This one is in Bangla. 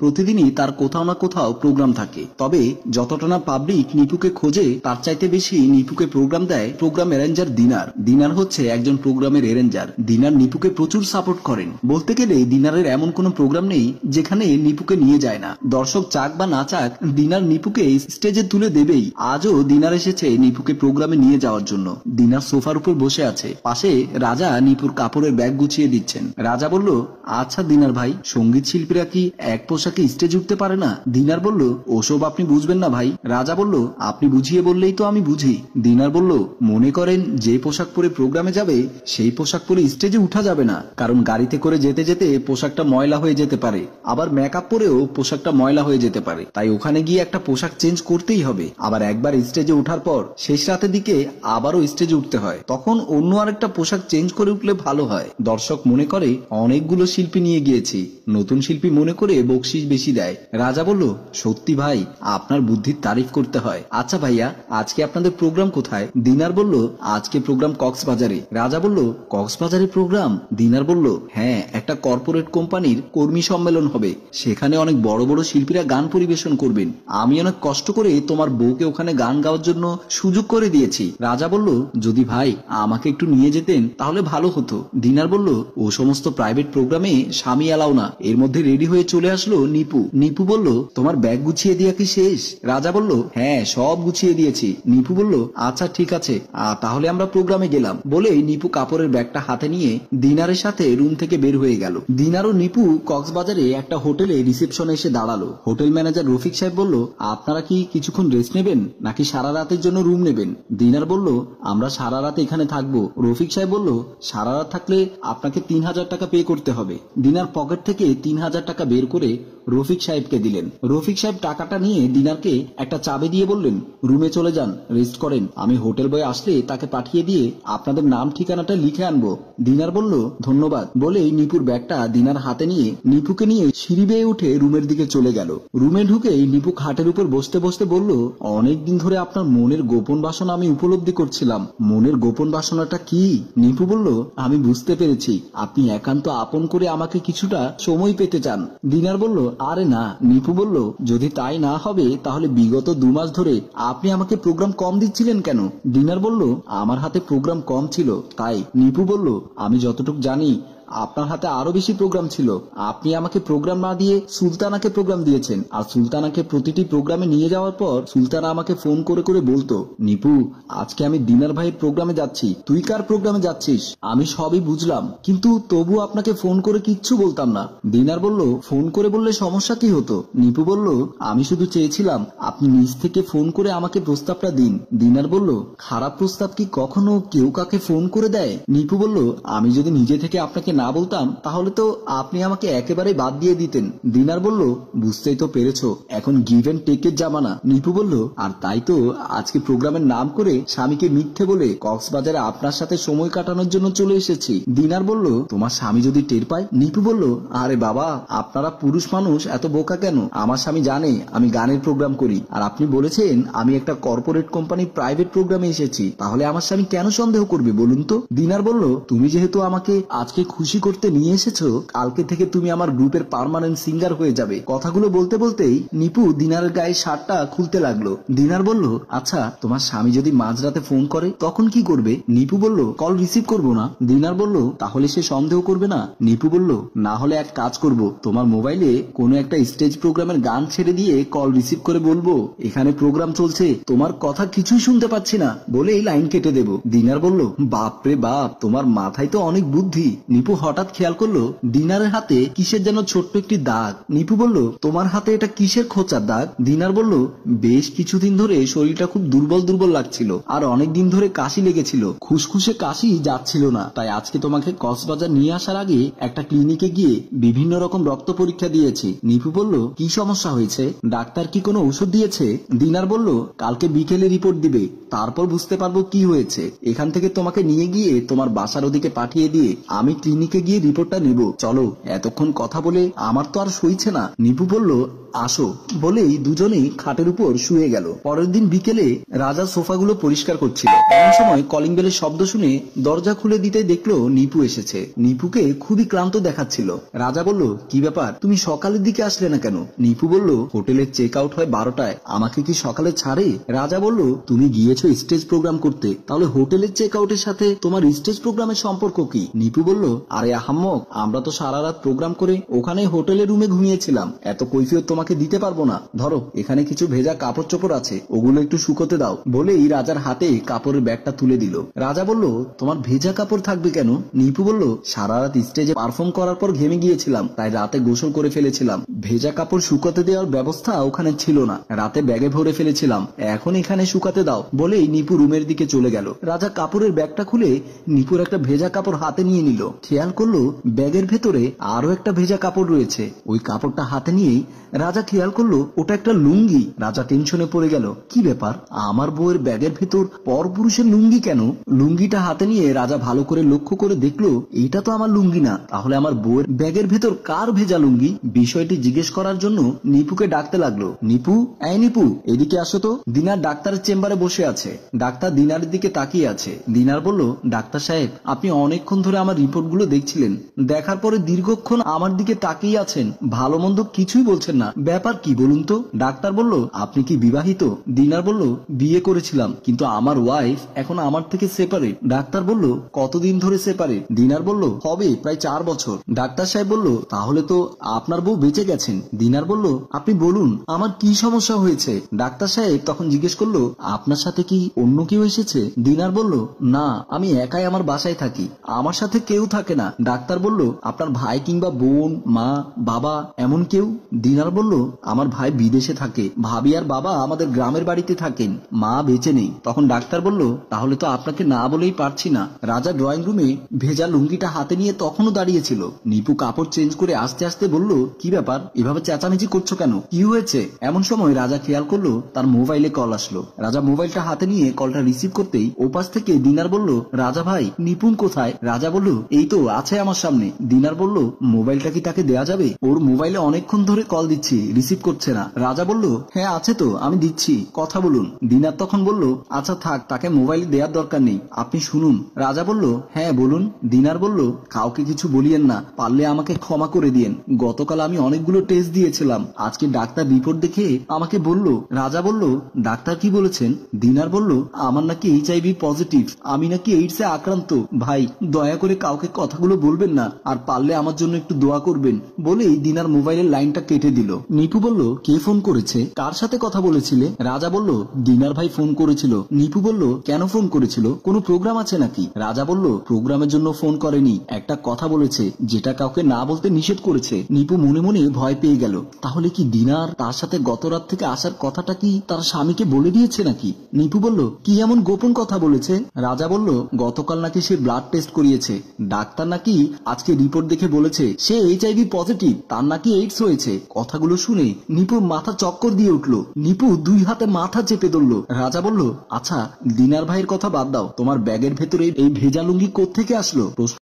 প্রতিদিনই তার কোথাও না কোথাও প্রোগ্রাম থাকে, তবে যতটা না পাবলিক নিপুকে খোঁজে তার চাইতে বেশি নিপুকে প্রোগ্রাম দেয় প্রোগ্রাম অ্যারেঞ্জার দিনার। দিনার হচ্ছে একজন প্রোগ্রামের অ্যারেঞ্জার। দিনার নিপুকে প্রচুর সাপোর্ট করেন। বলতে গেলে দিনারের এমন কোনো প্রোগ্রাম নেই যেখানে নিপুকে নিয়ে যায় না। দর্শক চাক বা না চাক, দিনার নিপুকে স্টেজে তুলে দেবেই। আজও দিনার এসেছে নিপুকে প্রোগ্রামে নিয়ে যাওয়ার জন্য। দিনার সোফার উপর বসে আছে, পাশে রাজা নিপুর কাপড়ের ব্যাগ গুছিয়ে দিচ্ছেন। রাজা বলল, আচ্ছা দিনার ভাই, সঙ্গীত শিল্পীরা কি এক পোশাকে স্টেজ উঠতে পারে না? দিনার বলল, ওসব আপনি বুঝবেন না ভাই। রাজা বলল, আপনি বুঝিয়ে বললেই তো আমি বুঝি। দিনার বলল, মনে করেন যে পোশাক পরে প্রোগ্রামে যাবে সেই পোশাক পরে স্টেজে উঠা যাবে না, কারণ গাড়িতে করে যেতে যেতে পোশাকটা ময়লা হয়ে যেতে পারে, আবার মেকআপ পরেও পোশাকটা ময়লা হয়ে যেতে পারে, তাই ওখানে গিয়ে একটা পোশাক চেঞ্জ করতেই হবে। আবার একবার স্টেজে ওঠার পর শেষ রাতের দিকে আবারও স্টেজে উঠতে হয়, তখন অন্য আরেকটা পোশাক চেঞ্জ করে উঠলে ভালো হয়। দর্শক মনে করে অনেকগুলো শিল্পী নিয়ে গিয়েছি, নতুন শিল্পী মনে করে বকশিশ বেশি দেয়। রাজা বলল, সত্যি ভাই, আপনার বুদ্ধির তারিফ করতে হয়। আচ্ছা ভাইয়া, আজকে আপনাদের প্রোগ্রাম কোথায়? দিনার বলল, আজকে প্রোগ্রাম কক্সবাজারে। রাজা বলল, কক্সবাজারে প্রোগ্রাম? দিনার বলল, হ্যাঁ, একটা কর্পোরেট কোম্পানির কর্মী সম্মেলন হবে, সেখানে অনেক বড় বড় শিল্পীরা গান পরিবেশন করবেন। আমি অনেক কষ্ট করে তোমার বউকে ওখানে গান গাওয়ার জন্য সুযোগ করে দিয়েছি। রাজা বলল, যদি ভাই আমাকে একটু নিয়ে যেতেন তাহলে ভালো হতো। দিনার বলল, ও সমস্ত প্রাইভেট প্রোগ্রামে স্বামী এলাও না। এর মধ্যে রেডি হয়ে চলে আসলো নিপু। নিপু বলল, তোমার ব্যাগ গুছিয়ে দেওয়া কি শেষ? রাজা বলল, হ্যাঁ, সব গুছিয়ে দিয়েছি। নিপু বলল, আচ্ছা ঠিক আছে, তাহলে আমরা প্রোগ্রামে গেলাম। বলেই নিপু কাপড়ের ব্যাগটা হাতে নিয়ে দিনারের সাথে রুম থেকে বের হয়ে গেল। দিনার ও নিপু কক্সবাজারে একটা হোটেলে রিসেপশনে এসে দাঁড়ালো। হোটেল ম্যানেজার রফিক সাহেব বলল, আপনারা কি কিছুক্ষণ রেস্ট নেবেন নাকি সারা রাতের জন্য রুম নেবেন? দিনার বলল, আমরা সারা রাত এখানে থাকবো। রফিক সাহেব বলল, সারা রাত থাকলে আপনাকে ৩,০০০ টাকা পে করতে হবে। দিনার পকেট থেকে ৩,০০০ টাকা বের করে রফিক সাহেবকে দিলেন। রফিক সাহেব টাকাটা নিয়ে দিনারকে একটা চাবি দিয়ে বললেন, রুমে চলে যান, রেস্ট করেন। আমি হোটেল বয় আসলে তাকে পাঠিয়ে দিয়ে আপনাদের নাম ঠিকানাটা লিখে আনবো। দিনার বলল, ধন্যবাদ। বলেই নিপুর ব্যাগটা দিনার হাতে নিয়ে নিপুকে নিয়ে সিঁড়ি বেয়ে উঠে রুমের দিকে চলে গেল। রুমে ঢুকেই নিপু খাটের উপর বসতে বসতে বলল, অনেকদিন ধরে আপনার মনের গোপন বাসনা আমি উপলব্ধি করছিলাম। মনের গোপন বাসনাটা কি? নিপু বলল, আমি বুঝতে পেরেছি, আপনি একান্ত আপন করে আমাকে কিছুটা সময় পেতে চান। দিনার বলল, আরে না। নিপু বলল, যদি তাই না হবে তাহলে বিগত 2 মাস ধরে আপনি আমাকে প্রোগ্রাম কম দিচ্ছিলেন কেন? দিনার বলল, আমার হাতে প্রোগ্রাম কম ছিল তাই। নিপু বলল, আমি যতটুকু জানি আপনার হাতে আরো বেশি প্রোগ্রাম ছিল। আপনি আমাকে প্রোগ্রাম না দিয়ে সুলতানাকে প্রোগ্রাম দিয়েছেন, আর সুলতানাকে প্রতিটি প্রোগ্রামে নিয়ে যাওয়ার পর সুলতানা আমাকে ফোন করে করে বলতো, নিপু, আজকে আমি দিনার ভাইয়ের প্রোগ্রামে যাচ্ছি, তুই কার প্রোগ্রামে যাচ্ছিস? আমি সবই বুঝলাম, কিন্তু তবু আপনাকে ফোন করে কিচ্ছু বলতাম না। দিনার বলল, ফোন করে বললে সমস্যা কি হতো? নিপু বলল, আমি শুধু চেয়েছিলাম আপনি নিজ থেকে ফোন করে আমাকে প্রস্তাবটা দিন। দিনার বলল, খারাপ প্রস্তাব কি কখনো কেউ কাকে ফোন করে দেয়? নিপু বলল, আমি যদি নিজে থেকে আপনাকে না বলতাম তাহলে তো আপনি আমাকে একেবারে বাদ দিয়ে দিতেন। দিনার বলল, বুঝতেই তো পেরেছো, এখন গিভ এন্ড টেকের জামানা। নিপু বলল, আর তাই তো আজকে প্রোগ্রামের নাম করে স্বামীকে মিথ্যে বলে কক্সবাজারে আপনার সাথে সময় কাটানোর জন্য চলে এসেছি। দিনার বলল, তোমার স্বামী যদি টের পায়? নিপু বলল, আরে বাবা, আপনারা পুরুষ মানুষ এত বোকা কেন? আমার স্বামী জানে আমি গানের প্রোগ্রাম করি, আর আপনি বলেছেন আমি একটা কর্পোরেট কোম্পানির প্রাইভেট প্রোগ্রামে এসেছি, তাহলে আমার স্বামী কেন সন্দেহ করবে বলুন তো? দিনার বলল, তুমি যেহেতু আমাকে আজকে খুশি করতে নিয়ে এসেছো, কালকে থেকে তুমি আমার গ্রুপের পার্মানেন্ট সিঙ্গার হয়ে যাবে। কথাগুলো বলতে বলতেই নিপু দিনারের গায়ে শার্টটা খুলতে লাগলো। দিনার বলল, আচ্ছা, তোমার স্বামী যদি মাঝরাতে ফোন করে তখন কি করবে? নিপু বলল, কল রিসিভ করবো না। দিনার বলল, তাহলে সে সন্দেহ করবে না? নিপু বলল, না হলে এক কাজ করব, তোমার মোবাইলে কোনো একটা স্টেজ প্রোগ্রামের গান ছেড়ে দিয়ে কল রিসিভ করে বলবো, এখানে প্রোগ্রাম চলছে, তোমার কথা কিছুই শুনতে পাচ্ছি না, বলেই লাইন কেটে দেব। দিনার বলল, বাপরে বাপ, তোমার মাথায় তো অনেক বুদ্ধি। নিপু হঠাৎ খেয়াল করলো দিনারের হাতে কিসের যেন ছোট্ট একটি দাগ। নিপু বলল, তোমার হাতে এটা কিসের খোঁচার দাগ? দিনার বলল, বেশ কিছুদিন ধরে শরীরটা খুব দুর্বল দুর্বল লাগছিল, আর অনেক দিন ধরে কাশি লেগেছিল, খুসখুসে কাশি যাচ্ছিল না, তাই আজকে তোমাকে কক্সবাজার নিয়ে আসার আগে একটা ক্লিনিকে গিয়ে বিভিন্ন রকম রক্ত পরীক্ষা দিয়েছি। নিপু বলল, কি সমস্যা হয়েছে? ডাক্তার কি কোনো ওষুধ দিয়েছে? দিনার বলল, কালকে বিকেলে রিপোর্ট দিবে, তারপর বুঝতে পারবো কি হয়েছে। এখান থেকে তোমাকে নিয়ে গিয়ে তোমার বাসার ওদিকে পাঠিয়ে দিয়ে আমি ক্লিনিকে গিয়ে রিপোর্টটা নেব। চলো, এতক্ষণ কথা বলে আমার তো আর সইছে না। নিপু বলল, আসো বলেই দুজনেই খাটের উপর শুয়ে গেল। পরের দিন বিকেলে রাজা সোফাগুলো পরিষ্কার করছিল। এমন সময় কলিং বেলের শব্দ শুনে দরজা খুলে দিতে দেখলো নিপু এসেছে। নিপুকে খুবই ক্লান্ত দেখাচ্ছিল। রাজা বলল, কি ব্যাপার, তুমি সকালের দিকে আসলে না কেন? নিপু বলল, হোটেলের চেক আউট হয় 12টায়, আমাকে কি সকালে ছাড়ে? রাজা বলল, তুমি গিয়েছো স্টেজ প্রোগ্রাম করতে, তাহলে হোটেলের চেক আউটের সাথে তোমার স্টেজ প্রোগ্রামের সম্পর্ক কি? নিপু বলল, আরে আহাম্মক, আমরা তো সারা রাত প্রোগ্রাম করে ওখানে হোটেলের রুমে ঘুমিয়েছিলাম, এত কৈফিয়ত তোমাকে দিতে পারবো না। ধরো এখানে কিছু ভেজা কাপড় চোপড় আছে, ওগুলো একটু শুকোতে দাও বলেই রাজার হাতে কাপড়ের ব্যাগটা তুলে দিল। রাজা বলল, তোমার ভেজা কাপড় থাকবে কেন? নিপু বলল, সারা রাত স্টেজে পারফর্ম করার পর ঘেমে গিয়েছিলাম, তাই রাতে গোসল করে ফেলেছিলাম। ভেজা কাপড় শুকাতে দেওয়ার ব্যবস্থা ওখানে ছিল না, রাতে ব্যাগে ভরে ফেলেছিলাম, এখন এখানে শুকাতে দাও বলেই নিপু রুমের দিকে চলে গেল। রাজা কাপড়ের ব্যাগটা খুলে নিপুর একটা ভেজা কাপড় হাতে নিয়ে নিল। খেয়াল করলো ব্যাগের ভেতরে আরো একটা ভেজা কাপড় রয়েছে। ওই কাপড়টা হাতে নিয়েই রাজা খেয়াল করলো ওটা একটা লুঙ্গি। রাজা টেনশনে পড়ে গেল, কি ব্যাপার, আমার বউয়ের ব্যাগের ভেতর পরপুরুষের লুঙ্গি কেন? লুঙ্গিটা হাতে নিয়ে রাজা ভালো করে লক্ষ্য করে দেখলো এইটা তো আমার লুঙ্গি না, তাহলে আমার বউয়ের ব্যাগের ভেতর কার ভেজা লুঙ্গি? বিষয়টি জিজ্ঞেস করার জন্য নিপুকে ডাকতে লাগলো। নিপু, এই নিপু, এদিকে আসো তো। দিনার ডাক্তারের চেম্বারে বসে আছে। ডাক্তার দিনারের দিকে তাকিয়ে আছে। দিনার বলল, ডাক্তার সাহেব, আপনি অনেকক্ষণ ধরে আমার রিপোর্টগুলো দেখছিলেন, দেখার পরে দীর্ঘক্ষণ আমার দিকে তাকিয়ে আছেন, ভালো মন্দ কিছুই বলছেন না, ব্যাপার কি বলুন তো? ডাক্তার বলল, আপনি কি বিবাহিত? দিনার বলল, বিয়ে করেছিলাম, কিন্তু আমার ওয়াইফ এখন আমার থেকে সেপারেট। ডাক্তার বলল, কতদিন ধরে সেপারেট? দিনার বলল, হবে প্রায় 4 বছর। ডাক্তার সাহেব বলল, তাহলে তো আপনার বউ বেঁচে গেছেন। দিনার বলল, আপনি বলুন আমার কি সমস্যা হয়েছে? ডাক্তার সাহেব তখন জিজ্ঞেস করলো, আপনার সাথে কি অন্য কেউ এসেছে? দিনার বলল, না, আমি একাই আমার বাসায় থাকি, আমার সাথে কেউ থাকে না। ডাক্তার বলল, আপনার ভাই কিংবা বোন, মা, বাবা এমন কেউ? দিনার বলল, আমার ভাই বিদেশে থাকে, ভাবি আর বাবা আমাদের গ্রামের বাড়িতে থাকেন, মা বেঁচে নেই। তখন ডাক্তার বলল, তাহলে তো আপনাকে না বলেই পারছি না। রাজা ড্রয়িং রুমে ভেজা লুঙ্গিটা হাতে নিয়ে তখনও দাঁড়িয়েছিল। নিপু কাপড় চেঞ্জ করে আস্তে আস্তে বলল, কি ব্যাপার, এভাবে চেঁচামেচি করছো কেন, কি হয়েছে? এমন সময় রাজা খেয়াল করলো তার মোবাইলে কল আসলো। রাজা মোবাইলটা হাতে নিয়ে কলটা রিসিভ করতেই ওপাশ থেকে দিনার বলল, রাজা ভাই, নিপুণ কোথায়? রাজা বলল, এই তো আছে আমার সামনে। দিনার বলল, মোবাইলটা কি তাকে দেয়া যাবে? ওর মোবাইলে অনেকক্ষণ ধরে কল দিচ্ছি, রিসিভ করছে না। রাজা বলল, হ্যাঁ আছে তো, আমি দিচ্ছি, কথা বলুন। দিনার তখন বলল, আচ্ছা থাক, তাকে মোবাইল দেওয়ার দরকার নেই, আপনি শুনুন। রাজা বলল, হ্যাঁ বলুন। দিনার বলল, কাউকে কিছু বলিয়েন না, পারলে আমাকে ক্ষমা করে দিয়েন, গতকাল আমি অনেকগুলো টেস্ট দিয়েছিলাম, আজকে ডাক্তার রিপোর্ট দেখে আমাকে বলল। রাজা বলল, ডাক্তার কি বলেছেন? দিনার বলল, আমার নাকি HIV পজিটিভ, আমি নাকি এইডসে আক্রান্ত। ভাই, দয়া করে কাউকে কথাগুলো বলবেন না, আর পারলে আমার জন্য একটু দোয়া করবেন বলেই দিনার মোবাইলের লাইনটা কেটে দিল। নিপু বলল, কে ফোন করেছে, কার সাথে কথা বলেছিলে? রাজা বলল, দিনার ভাই ফোন করেছিল। নিপু বলল, কেন ফোন করেছিল, কোনো প্রোগ্রাম আছে নাকি? রাজা বলল, প্রোগ্রামের জন্য ফোন করেনি, একটা কথা বলেছে যেটা কাউকে না বলতে নিষেধ করেছে। নিপু মনে মনে ভয় পেয়ে গেল, তাহলে কি দিনার তার সাথে গত রাত থেকে আসার কথাটা কি তার স্বামীকে বলে দিয়েছে নাকি? নিপু বলল, কি এমন গোপন কথা বলেছে? রাজা বলল, গতকাল নাকি সে ব্লাড টেস্ট করিয়েছে, ডাক্তার নাকি আজকে রিপোর্ট দেখে বলেছে সে HIV পজিটিভ, তার নাকি এইডস হয়েছে। কথাগুলো শুনে নিপুর মাথা চক্কর দিয়ে উঠল। নিপু 2 হাতে মাথা চেপে ধরল। রাজা বলল, আচ্ছা দিনার ভাইয়ের কথা বাদ দাও, তোমার ব্যাগের ভেতরে এই ভেজা লুঙ্গি কোত্থেকে আসলো?